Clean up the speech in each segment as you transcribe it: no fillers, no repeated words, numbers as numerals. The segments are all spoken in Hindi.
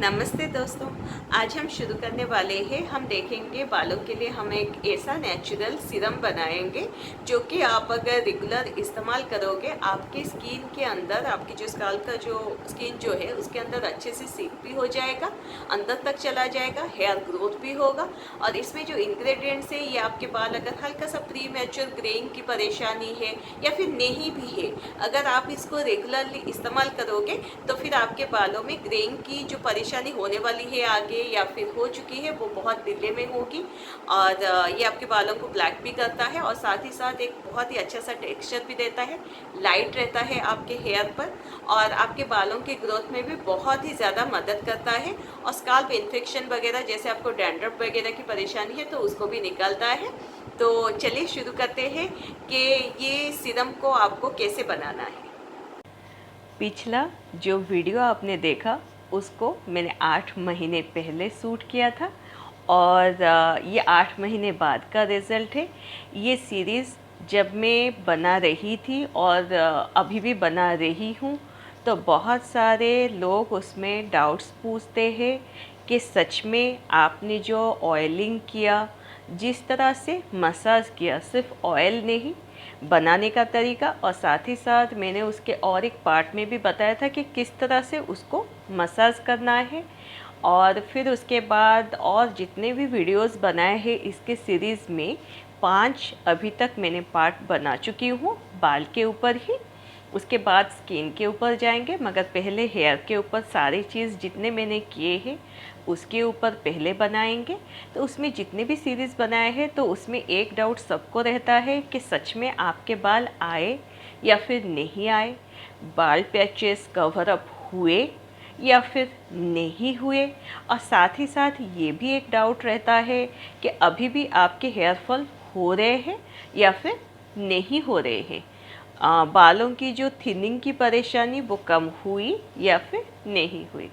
नमस्ते दोस्तों, आज हम शुरू करने वाले हैं। हम देखेंगे बालों के लिए हम एक ऐसा नेचुरल सीरम बनाएंगे जो कि आप अगर रेगुलर इस्तेमाल करोगे आपकी स्किन के अंदर, आपकी जो स्काल्प का जो स्किन जो है उसके अंदर अच्छे से सीप भी हो जाएगा, अंदर तक चला जाएगा, हेयर ग्रोथ भी होगा। और इसमें जो इंग्रेडिएंट्स है ये आपके बाल अगर हल्का सा प्री मैच्योर ग्रेइंग की परेशानी है या फिर नहीं भी है, अगर आप इसको रेगुलरली इस्तेमाल करोगे तो फिर आपके बालों में ग्रेइंग की जो परेशानी होने वाली है आगे या फिर हो चुकी है वो बहुत डिले में होगी। और ये आपके बालों को ब्लैक भी करता है और साथ ही साथ एक बहुत ही अच्छा सा टेक्सचर भी देता है, लाइट रहता है आपके हेयर पर और आपके बालों के ग्रोथ में भी बहुत ही ज़्यादा मदद करता है। और स्काल्प इन्फेक्शन वगैरह जैसे आपको डैंड्रफ वगैरह की परेशानी है तो उसको भी निकालता है। तो चलिए शुरू करते हैं कि ये सीरम को आपको कैसे बनाना है। पिछला जो वीडियो आपने देखा उसको मैंने 8 महीने पहले शूट किया था और ये 8 महीने बाद का रिज़ल्ट है। ये सीरीज़ जब मैं बना रही थी और अभी भी बना रही हूँ तो बहुत सारे लोग उसमें डाउट्स पूछते हैं कि सच में आपने जो ऑयलिंग किया, जिस तरह से मसाज किया, सिर्फ ऑयल नहीं, बनाने का तरीका और साथ ही साथ मैंने उसके और एक पार्ट में भी बताया था कि किस तरह से उसको मसाज करना है। और फिर उसके बाद और जितने भी वीडियोस बनाए हैं इसके सीरीज़ में 5 अभी तक मैंने पार्ट बना चुकी हूँ बाल के ऊपर ही। उसके बाद स्किन के ऊपर जाएंगे, मगर पहले हेयर के ऊपर सारी चीज़ जितने मैंने किए हैं उसके ऊपर पहले बनाएंगे। तो उसमें जितने भी सीरीज़ बनाए हैं तो उसमें एक डाउट सबको रहता है कि सच में आपके बाल आए या फिर नहीं आए, बाल पैचेस कवर अप हुए या फिर नहीं हुए। और साथ ही साथ ये भी एक डाउट रहता है कि अभी भी आपके हेयर फॉल हो रहे हैं या फिर नहीं हो रहे हैं, बालों की जो थिनिंग की परेशानी वो कम हुई या फिर नहीं हुई।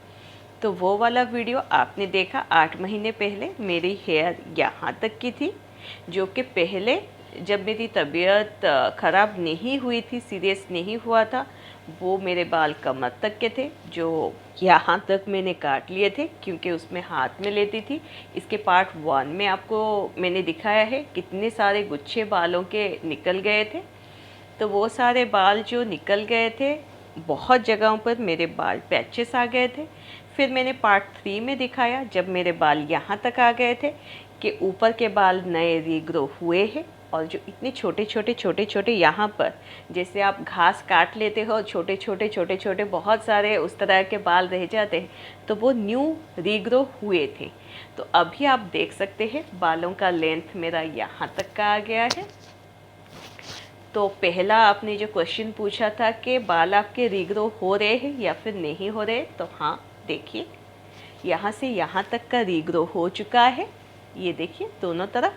तो वो वाला वीडियो आपने देखा 8 महीने पहले मेरी हेयर यहाँ तक की थी, जो कि पहले जब मेरी तबीयत ख़राब नहीं हुई थी, सीरियस नहीं हुआ था, वो मेरे बाल कमर तक के थे, जो यहाँ तक मैंने काट लिए थे क्योंकि उसमें हाथ में लेती थी। इसके पार्ट 1 में आपको मैंने दिखाया है कितने सारे गुच्छे बालों के निकल गए थे। तो वो सारे बाल जो निकल गए थे, बहुत जगहों पर मेरे बाल पैचेस आ गए थे। फिर मैंने पार्ट 3 में दिखाया जब मेरे बाल यहाँ तक आ गए थे कि ऊपर के बाल नए रीग्रो हुए हैं और जो इतने छोटे छोटे यहाँ पर जैसे आप घास काट लेते हो, छोटे छोटे बहुत सारे उस तरह के बाल रह जाते हैं, तो वो न्यू रीग्रो हुए थे। तो अभी आप देख सकते हैं बालों का लेंथ मेरा यहाँ तक का आ गया है। तो पहला आपने जो क्वेश्चन पूछा था कि बाल आपके रीग्रो हो रहे हैं या फिर नहीं हो रहे, तो हाँ देखिए यहाँ से यहाँ तक का रीग्रो हो चुका है, ये देखिए दोनों तरफ।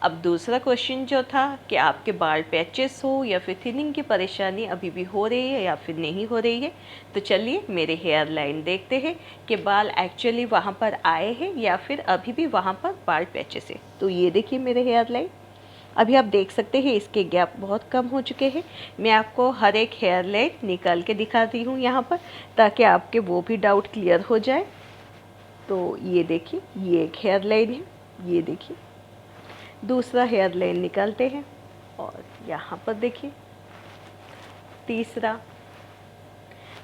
अब दूसरा क्वेश्चन जो था कि आपके बाल पैचेस हो या फिर थिनिंग की परेशानी अभी भी हो रही है या फिर नहीं हो रही है, तो चलिए मेरे हेयर लाइन देखते हैं कि बाल एक्चुअली वहाँ पर आए हैं या फिर अभी भी वहाँ पर बाल पैचेस है। तो ये देखिए मेरे हेयर लाइन, अभी आप देख सकते हैं इसके गैप बहुत कम हो चुके हैं। मैं आपको हर एक हेयर लाइन निकाल के दिखाती हूँ यहाँ पर, ताकि आपके वो भी डाउट क्लियर हो जाए। तो ये देखिए ये एक हेयर लाइन है, ये देखिए दूसरा हेयर लाइन निकालते हैं और यहाँ पर देखिए तीसरा।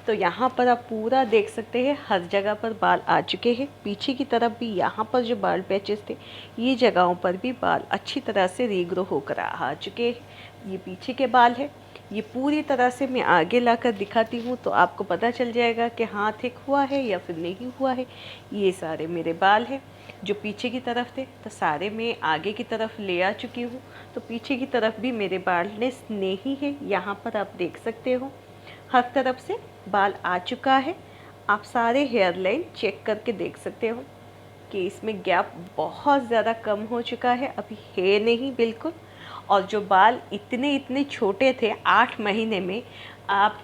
तो यहाँ पर आप पूरा देख सकते हैं हर जगह पर बाल आ चुके हैं। पीछे की तरफ भी यहाँ पर जो बाल पैचेस थे ये जगहों पर भी बाल अच्छी तरह से रीग्रो होकर आ चुके हैं। ये पीछे के बाल है, ये पूरी तरह से मैं आगे लाकर दिखाती हूँ तो आपको पता चल जाएगा कि हाँ थिक हुआ है या फिर नहीं हुआ है। ये सारे मेरे बाल हैं जो पीछे की तरफ थे, तो सारे मैं आगे की तरफ ले आ चुकी हूँ। तो पीछे की तरफ भी मेरे बालनेस नहीं है, यहाँ पर आप देख सकते हो हर तरफ से बाल आ चुका है। आप सारे हेयर लाइन चेक करके देख सकते हो कि इसमें गैप बहुत ज़्यादा कम हो चुका है, अभी है नहीं बिल्कुल। और जो बाल इतने छोटे थे 8 महीने में, आप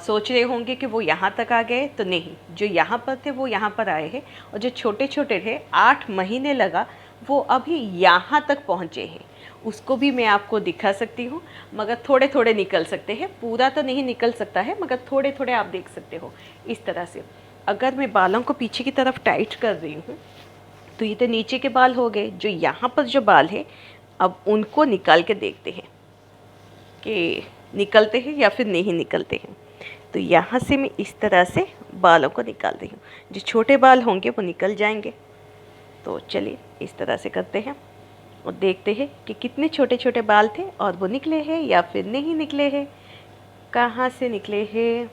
सोच रहे होंगे कि वो यहाँ तक आ गए, तो नहीं, जो यहाँ पर थे वो यहाँ पर आए हैं और जो छोटे छोटे थे 8 महीने लगा वो अभी यहाँ तक पहुँचे हैं। उसको भी मैं आपको दिखा सकती हूँ, मगर थोड़े थोड़े निकल सकते हैं, पूरा तो नहीं निकल सकता है, मगर थोड़े थोड़े आप देख सकते हो इस तरह से। अगर मैं बालों को पीछे की तरफ टाइट कर रही हूँ तो ये तो नीचे के बाल हो गए। जो यहाँ पर जो बाल है अब उनको निकाल के देखते हैं कि निकलते हैं या फिर नहीं निकलते हैं। तो यहाँ से मैं इस तरह से बालों को निकाल रही हूँ। जो छोटे बाल होंगे वो निकल जाएंगे। तो चलिए इस तरह से करते हैं और देखते हैं कि कितने छोटे छोटे बाल थे और वो निकले हैं या फिर नहीं निकले हैं, कहाँ से निकले हैं।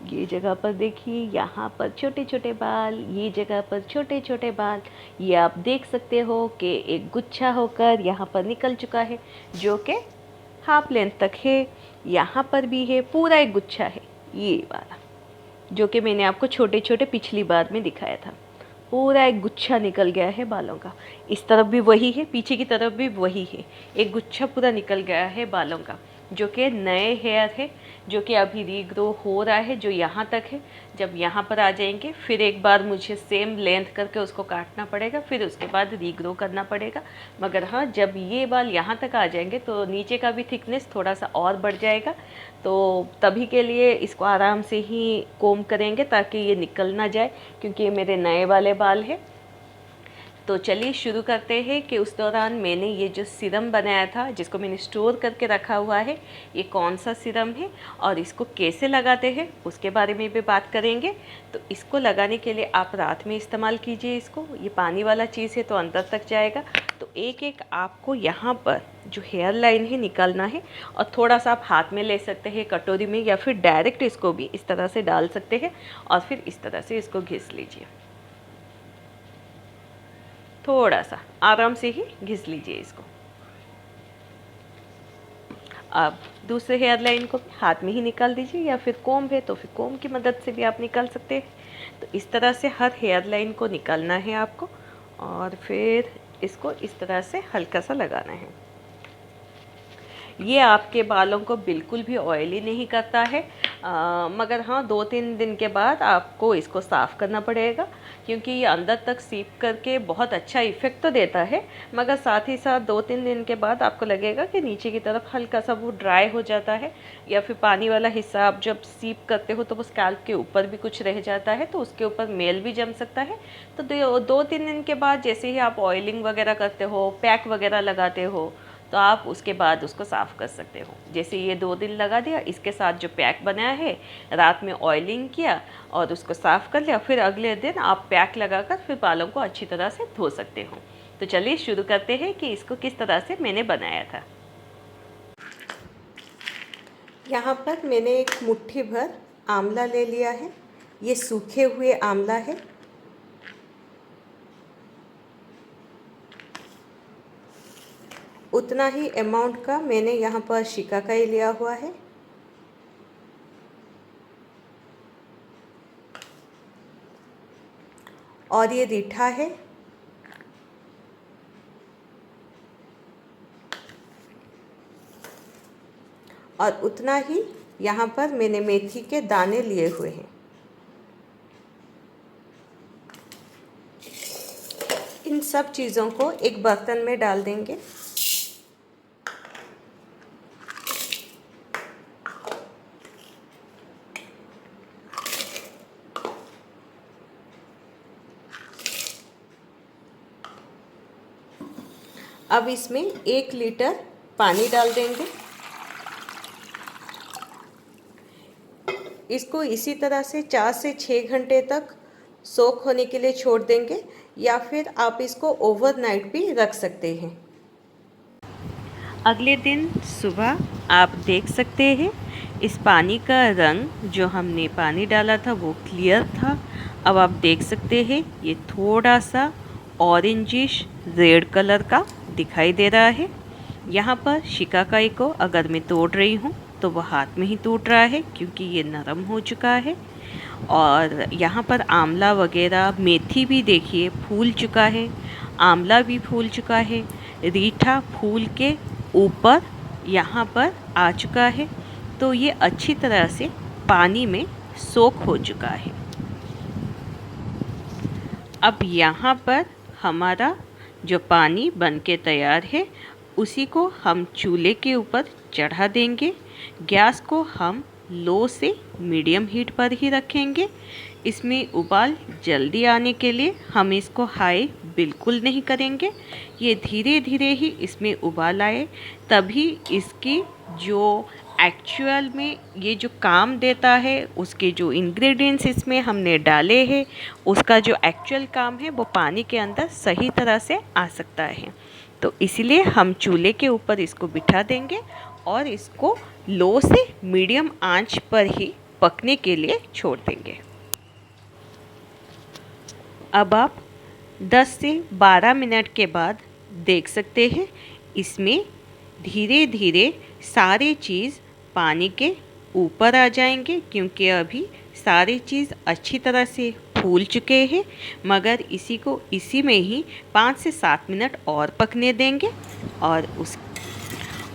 ये जगह पर देखिए, यहाँ पर छोटे छोटे बाल, ये जगह पर छोटे छोटे बाल। ये आप देख सकते हो कि एक गुच्छा होकर यहाँ पर निकल चुका है जो कि हाफ लेंथ तक है। यहाँ पर भी है, पूरा एक गुच्छा है ये वाला, जो कि मैंने आपको छोटे छोटे पिछली बार में दिखाया था। पूरा एक गुच्छा निकल गया है बालों का। इस तरफ भी वही है, पीछे की तरफ भी वही है। एक गुच्छा पूरा निकल गया है बालों का, जो कि नए हेयर है, जो कि अभी रीग्रो हो रहा है, जो यहाँ तक है। जब यहाँ पर आ जाएंगे फिर एक बार मुझे सेम लेंथ करके उसको काटना पड़ेगा, फिर उसके बाद रीग्रो करना पड़ेगा। मगर हाँ, जब ये बाल यहाँ तक आ जाएंगे तो नीचे का भी थिकनेस थोड़ा सा और बढ़ जाएगा। तो तभी के लिए इसको आराम से ही कोम करेंगे ताकि ये निकल ना जाए, क्योंकि ये मेरे नए वाले बाल हैं। तो चलिए शुरू करते हैं कि उस दौरान मैंने ये जो सीरम बनाया था, जिसको मैंने स्टोर करके रखा हुआ है, ये कौन सा सीरम है और इसको कैसे लगाते हैं उसके बारे में भी बात करेंगे। तो इसको लगाने के लिए आप रात में इस्तेमाल कीजिए इसको। ये पानी वाला चीज़ है तो अंदर तक जाएगा। तो एक एक आपको यहाँ पर जो हेयर लाइन है निकालना है, और थोड़ा सा आप हाथ में ले सकते हैं, कटोरी में, या फिर डायरेक्ट इसको भी इस तरह से डाल सकते हैं और फिर इस तरह से इसको घिस लीजिए। थोड़ा सा आराम से ही घिस लीजिए इसको। अब दूसरे हेयर लाइन को हाथ में ही निकाल दीजिए, या फिर कोम है तो फिर कोम की मदद से भी आप निकाल सकते हैं। तो इस तरह से हर हेयर लाइन को निकालना है आपको, और फिर इसको इस तरह से हल्का सा लगाना है। ये आपके बालों को बिल्कुल भी ऑयली नहीं करता है, मगर हाँ 2-3 दिन के बाद आपको इसको साफ़ करना पड़ेगा, क्योंकि ये अंदर तक सीप करके बहुत अच्छा इफ़ेक्ट तो देता है, मगर साथ ही साथ 2-3 दिन के बाद आपको लगेगा कि नीचे की तरफ हल्का सा वो ड्राई हो जाता है, या फिर पानी वाला हिस्सा आप जब सीप करते हो तो वो स्कैल्प के ऊपर भी कुछ रह जाता है, तो उसके ऊपर मेल भी जम सकता है। तो 2-3 दिन के बाद जैसे ही आप ऑयलिंग वगैरह करते हो, पैक वगैरह लगाते हो, तो आप उसके बाद उसको साफ़ कर सकते हो। जैसे ये 2 दिन लगा दिया, इसके साथ जो पैक बनाया है, रात में ऑयलिंग किया और उसको साफ़ कर लिया, फिर अगले दिन आप पैक लगाकर फिर बालों को अच्छी तरह से धो सकते हो। तो चलिए शुरू करते हैं कि इसको किस तरह से मैंने बनाया था। यहाँ पर मैंने एक मुट्ठी भर आंवला ले लिया है। ये सूखे हुए आंवला है। उतना ही अमाउंट का मैंने यहाँ पर शिकाकाई लिया हुआ है। और ये रीठा है। और उतना ही यहाँ पर मैंने मेथी के दाने लिए हुए हैं। इन सब चीज़ों को एक बर्तन में डाल देंगे। अब इसमें 1 लीटर पानी डाल देंगे। इसको इसी तरह से 4 से 6 घंटे तक सोक होने के लिए छोड़ देंगे, या फिर आप इसको ओवरनाइट भी रख सकते हैं। अगले दिन सुबह आप देख सकते हैं इस पानी का रंग, जो हमने पानी डाला था वो क्लियर था। अब आप देख सकते हैं ये थोड़ा सा ऑरेंजिश रेड कलर का दिखाई दे रहा है। यहाँ पर शिकाकाई को अगर मैं तोड़ रही हूँ तो वो हाथ में ही टूट रहा है, क्योंकि ये नरम हो चुका है। और यहाँ पर आंवला वगैरह, मेथी भी देखिए फूल चुका है, आंवला भी फूल चुका है, रीठा फूल के ऊपर यहाँ पर आ चुका है। तो ये अच्छी तरह से पानी में सोक हो चुका है। अब यहाँ पर हमारा जो पानी बन के तैयार है उसी को हम चूल्हे के ऊपर चढ़ा देंगे। गैस को हम लो से मीडियम हीट पर ही रखेंगे। इसमें उबाल जल्दी आने के लिए हम इसको हाई बिल्कुल नहीं करेंगे। ये धीरे धीरे ही इसमें उबाल आए तभी इसकी जो एक्चुअल में ये जो काम देता है, उसके जो इंग्रेडिएंट्स इसमें हमने डाले हैं उसका जो एक्चुअल काम है वो पानी के अंदर सही तरह से आ सकता है। तो इसलिए हम चूल्हे के ऊपर इसको बिठा देंगे और इसको लो से मीडियम आंच पर ही पकने के लिए छोड़ देंगे। अब आप 10 से 12 मिनट के बाद देख सकते हैं इसमें धीरे धीरे सारी चीज़ पानी के ऊपर आ जाएंगे, क्योंकि अभी सारी चीज़ अच्छी तरह से फूल चुके हैं। मगर इसी में ही 5 से 7 मिनट और पकने देंगे।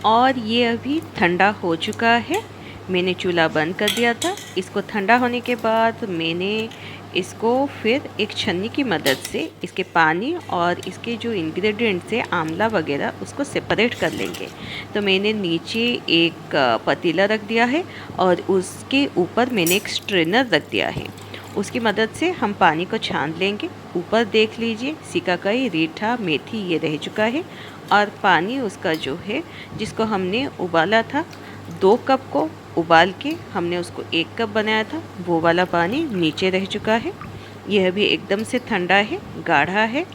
और ये अभी ठंडा हो चुका है। मैंने चूल्हा बंद कर दिया था। इसको ठंडा होने के बाद मैंने इसको फिर एक छन्नी की मदद से इसके पानी और इसके जो इंग्रेडिएंट्स है आंवला वगैरह उसको सेपरेट कर लेंगे। तो मैंने नीचे एक पतीला रख दिया है और उसके ऊपर मैंने एक स्ट्रेनर रख दिया है। उसकी मदद से हम पानी को छान लेंगे। ऊपर देख लीजिए सिकाकाई, रीठा, मेथी ये रह चुका है और पानी उसका जो है जिसको हमने उबाला था 2 कप को उबाल के हमने उसको 1 कप बनाया था, वो वाला पानी नीचे रह चुका है। यह भी एकदम से ठंडा है, गाढ़ा है।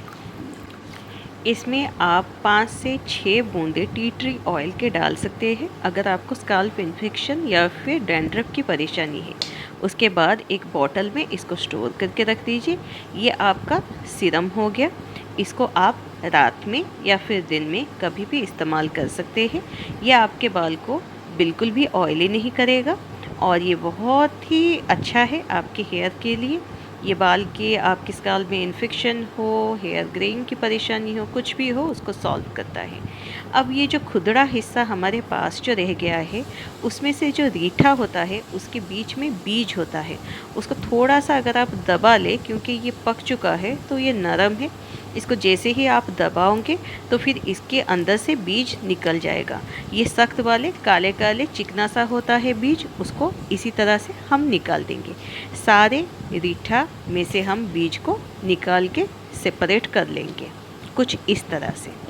इसमें आप 5 से 6 बूंदे टी ट्री ऑयल के डाल सकते हैं अगर आपको स्काल्प इन्फेक्शन या फिर डैंड्रफ की परेशानी है। उसके बाद एक बॉटल में इसको स्टोर करके रख दीजिए। ये आपका सीरम हो गया। इसको आप रात में या फिर दिन में कभी भी इस्तेमाल कर सकते हैं। यह आपके बाल को बिल्कुल भी ऑयली नहीं करेगा और ये बहुत ही अच्छा है आपके हेयर के लिए। ये बाल के आपके स्काल्प में इन्फेक्शन हो, हेयर ग्रेइंग की परेशानी हो, कुछ भी हो उसको सॉल्व करता है। अब ये जो खुदरा हिस्सा हमारे पास जो रह गया है उसमें से जो रीठा होता है उसके बीच में बीज होता है, उसको थोड़ा सा अगर आप दबा लें, क्योंकि ये पक चुका है तो ये नरम है। इसको जैसे ही आप दबाओगे तो फिर इसके अंदर से बीज निकल जाएगा। ये सख्त वाले काले काले चिकना सा होता है बीज, उसको इसी तरह से हम निकाल देंगे। सारे रीठा में से हम बीज को निकाल के सेपरेट कर लेंगे कुछ इस तरह से।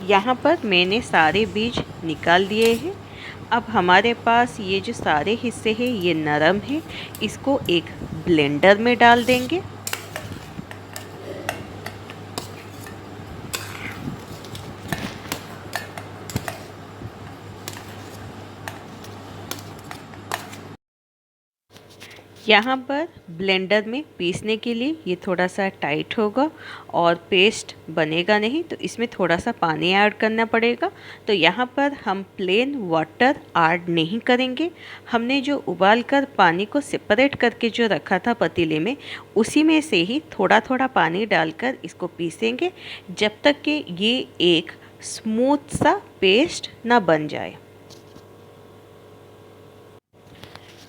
यहाँ पर मैंने सारे बीज निकाल दिए हैं। अब हमारे पास ये जो सारे हिस्से हैं ये नरम है, इसको एक ब्लेंडर में डाल देंगे। यहाँ पर ब्लेंडर में पीसने के लिए ये थोड़ा सा टाइट होगा और पेस्ट बनेगा नहीं, तो इसमें थोड़ा सा पानी ऐड करना पड़ेगा। तो यहाँ पर हम प्लेन वाटर ऐड नहीं करेंगे। हमने जो उबाल कर पानी को सेपरेट करके जो रखा था पतीले में, उसी में से ही थोड़ा थोड़ा पानी डालकर इसको पीसेंगे जब तक कि ये एक स्मूथ सा पेस्ट ना बन जाए।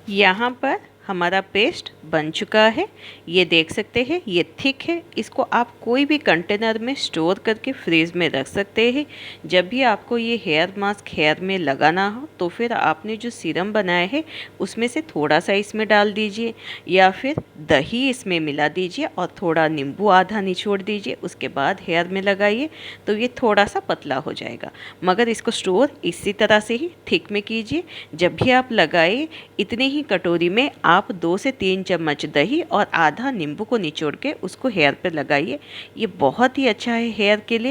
यहाँ पर हमारा पेस्ट बन चुका है, ये देख सकते हैं ये थिक है। इसको आप कोई भी कंटेनर में स्टोर करके फ्रीज में रख सकते हैं। जब भी आपको ये हेयर मास्क हेयर में लगाना हो तो फिर आपने जो सीरम बनाया है उसमें से थोड़ा सा इसमें डाल दीजिए या फिर दही इसमें मिला दीजिए और थोड़ा नींबू आधा निचोड़ दीजिए। उसके बाद हेयर में लगाइए तो ये थोड़ा सा पतला हो जाएगा, मगर इसको स्टोर इसी तरह से ही थिक में कीजिए। जब भी आप लगाए इतने ही कटोरी में आप 2 से 3 चम्मच दही और आधा नींबू को निचोड़ के उसको हेयर पे लगाइए। ये बहुत ही अच्छा है हेयर के लिए।